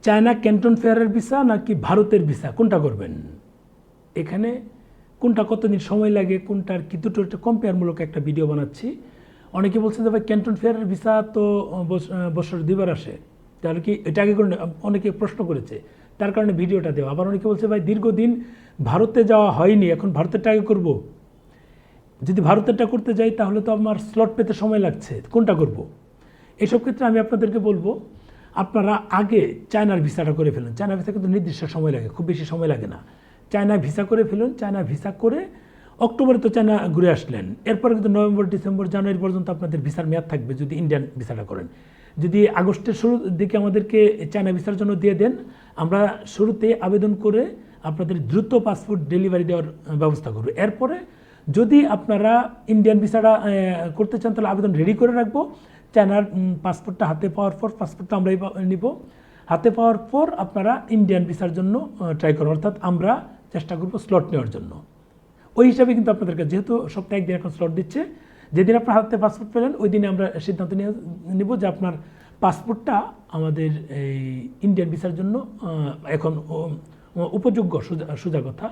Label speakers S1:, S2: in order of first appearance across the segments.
S1: China Canton ফেয়ারের visa নাকি ভারতের visa, কোনটা করবেন? এখানে কোনটা কতদিন সময় লাগে, কোনটার কি দুটো একটা কম্পেয়ারমূলক একটা ভিডিও বানাচ্ছি। অনেকে বলছেন যে ভাই ক্যান্টন ফেয়ারের ভিসা তো বছর 2বার আসে, তাহলে কি এটা আগে করে অনেকে প্রশ্ন করেছে, তার কারণে ভিডিওটা দেওয়া। আবার অনেকে বলছে ভাই দীর্ঘদিন ভারতে যাওয়া হয়নি, এখন ভারতেরটা আগে করব। যদি ভারতেরটা করতে যাই তাহলে তো আমার স্লট পেতে সময় লাগছে, কোনটা করব? এসব ক্ষেত্রে আমি আপনাদেরকে বলবো আপনারা আগে চায়নার ভিসাটা করে ফেলুন। চায়না ভিসা কিন্তু নির্দিষ্ট সময় লাগে, খুব বেশি সময় লাগে না। চায়না ভিসা করে ফেলুন। চায়না ভিসা করে অক্টোবরে তো চায়না ঘুরে আসলেন, এরপরে কিন্তু নভেম্বর, ডিসেম্বর, জানুয়ারি পর্যন্ত আপনাদের ভিসার মেয়াদ থাকবে যদি ইন্ডিয়ান ভিসাটা করেন। যদি আগস্টের শুরুর দিকে আমাদেরকে চায়না ভিসার জন্য দিয়ে দেন, আমরা শুরুতে আবেদন করে আপনাদের দ্রুত পাসপোর্ট ডেলিভারি দেওয়ার ব্যবস্থা করব। এরপরে যদি আপনারা ইন্ডিয়ান ভিসাটা করতে চান তাহলে আবেদন রেডি করে রাখবো। চায়নার পাসপোর্টটা হাতে পাওয়ার পর, পাসপোর্টটা আমরাই নিব, হাতে পাওয়ার পর আপনারা ইন্ডিয়ান ভিসার জন্য ট্রাই করুন, অর্থাৎ আমরা চেষ্টা করব স্লট নেওয়ার জন্য। ওই হিসাবে কিন্তু আপনাদেরকে, যেহেতু সপ্তাহে একদিন এখন স্লট দিচ্ছে, যেদিন আপনার হাতে পাসপোর্ট পেলেন ওই দিনে আমরা সিদ্ধান্ত নিব যে আপনার পাসপোর্টটা আমাদের এই ইন্ডিয়ান ভিসার জন্য এখন উপযোগ্য। সোজা কথা,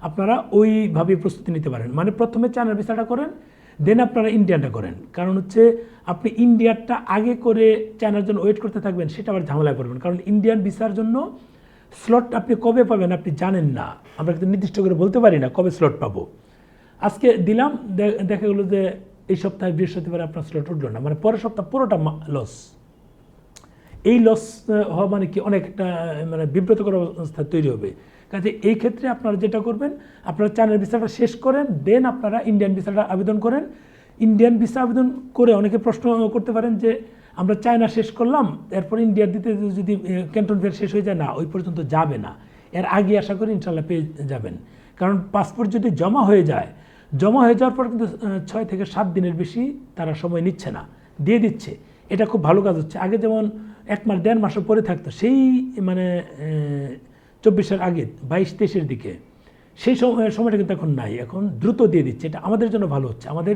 S1: আপনারা ওইভাবে প্রস্তুতি নিতে পারেন। মানে প্রথমে চায়নার ভিসাটা করেন, দেন আপনারা ইন্ডিয়ানটা করেন। কারণ হচ্ছে আপনি ইন্ডিয়ারটা আগে করে চায়নার জন্য ওয়েট করতে থাকবেন, সেটা আবার ঝামেলায় পড়বেন। কারণ ইন্ডিয়ান ভিসার জন্য স্লট আপনি কবে পাবেন আপনি জানেন না, আমরা কিন্তু নির্দিষ্ট করে বলতে পারি না কবে স্লট পাবো। আজকে দিলাম, দেখা গেলো যে এই সপ্তাহে বৃহস্পতিবার আপনার স্লট উঠলো না, মানে পরের সপ্তাহ পুরোটা লস। এই লস হওয়া মানে কি অনেক একটা মানে বিব্রতকর অবস্থা তৈরি হবে। কাজে এই ক্ষেত্রে আপনারা যেটা করবেন, আপনারা চায়নার ভিসাটা শেষ করেন, দেন আপনারা ইন্ডিয়ান ভিসাটা আবেদন করেন। ইন্ডিয়ান ভিসা আবেদন করে অনেকে প্রশ্ন করতে পারেন যে আমরা চায়না শেষ করলাম, এরপর ইন্ডিয়ার দিতে যদি ক্যান্টন ফেয়ার শেষ হয়ে যায়, না ওই পর্যন্ত যাবে না, এর আগে আশা করি ইনশাল্লাহ পেয়ে যাবেন। কারণ পাসপোর্ট যদি জমা হয়ে যাওয়ার পর কিন্তু 6 থেকে 7 দিনের বেশি তারা সময় নিচ্ছে না, দিয়ে দিচ্ছে। এটা খুব ভালো কাজ হচ্ছে। আগে যেমন 1 মাস 1.5 মাসও পরে থাকতো, সেই মানে 24-এর আগে 22-23-এর দিকে, সেই সময়টা কিন্তু এখন নাই, এখন দ্রুত দিয়ে দিচ্ছে। এটা আমাদের জন্য ভালো হচ্ছে, আমাদের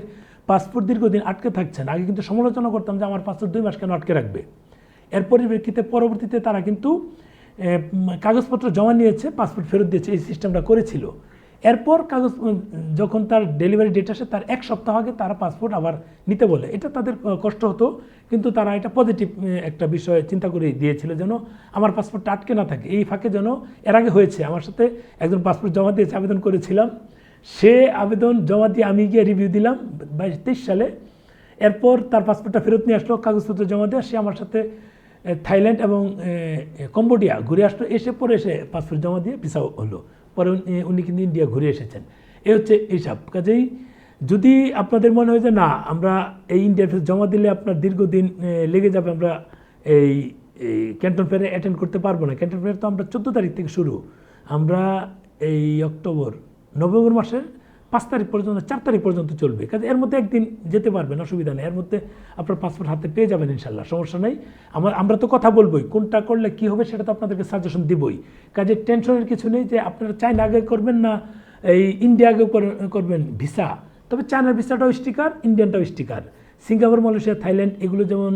S1: পাসপোর্ট দীর্ঘদিন আটকে থাকছে না। আগে কিন্তু সমালোচনা করতাম যে আমার পাসপোর্ট 2 মাস কেন আটকে রাখবে। এর পরিপ্রেক্ষিতে পরবর্তীতে তারা কিন্তু কাগজপত্র জমা নিয়েছে, পাসপোর্ট ফেরত দিয়েছে, এই সিস্টেমটা করেছিল। এরপর কাগজ যখন তার ডেলিভারি ডেট আসে তার 1 সপ্তাহ আগে তারা পাসপোর্ট আবার নিতে বলে। এটা তাদের কষ্ট হতো, কিন্তু তারা এটা পজিটিভ একটা বিষয় চিন্তা করে দিয়েছিল যেন আমার পাসপোর্টটা আটকে না থাকে। এই ফাঁকে যেন, এর আগে হয়েছে আমার সাথে, একজন পাসপোর্ট জমা দিয়েছে, আবেদন করেছিলাম, সে আবেদন জমা দিয়ে আমি গিয়ে রিভিউ দিলাম 22-23 সালে। এরপর তার পাসপোর্টটা ফেরত নিয়ে আসলো, কাগজপত্র জমা দেওয়া, সে আমার সাথে থাইল্যান্ড এবং কম্বোডিয়া ঘুরে আসলো, এসে পরে এসে পাসপোর্ট জমা দিয়ে ভিসা হলো। পরে উনি কিন্তু ইন্ডিয়া ঘুরে এসেছেন। এই হচ্ছে এইসব। কাজেই যদি আপনাদের মনে হয় যে না আমরা এই ইন্ডিয়ার ভিসা জমা দিলে আপনার দীর্ঘদিন লেগে যাবে, আমরা এই ক্যান্টন ফেয়ারে অ্যাটেন্ড করতে পারবো না। ক্যান্টন ফেয়ার তো আমরা 14 তারিখ থেকে শুরু, আমরা এই নভেম্বর মাসের 5 তারিখ পর্যন্ত, 4 তারিখ পর্যন্ত চলবে। কাজে এর মধ্যে একদিন যেতে পারবেন, অসুবিধা নেই। এর মধ্যে আপনার পাসপোর্ট হাতে পেয়ে যাবেন ইনশাল্লাহ, সমস্যা নেই। আমরা তো কথা বলবোই, কোনটা করলে কি হবে সেটা তো আপনাদেরকে সাজেশন দিবই। কাজে টেনশনের কিছু নেই যে আপনারা চায়না আগে করবেন না এই ইন্ডিয়া আগে করবেন ভিসা। তবে চায়নার ভিসাটাও স্টিকার, ইন্ডিয়ানটাও স্টিকার। সিঙ্গাপুর, মালয়েশিয়া, থাইল্যান্ড এগুলো যেমন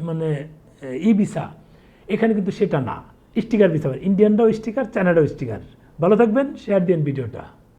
S1: মানে ভিসা, এখানে কিন্তু সেটা না, স্টিকার ভিসা। ইন্ডিয়ানটাও স্টিকার, চায়নাটাও স্টিকার। ভালো থাকবেন, শেয়ার দিন ভিডিওটা।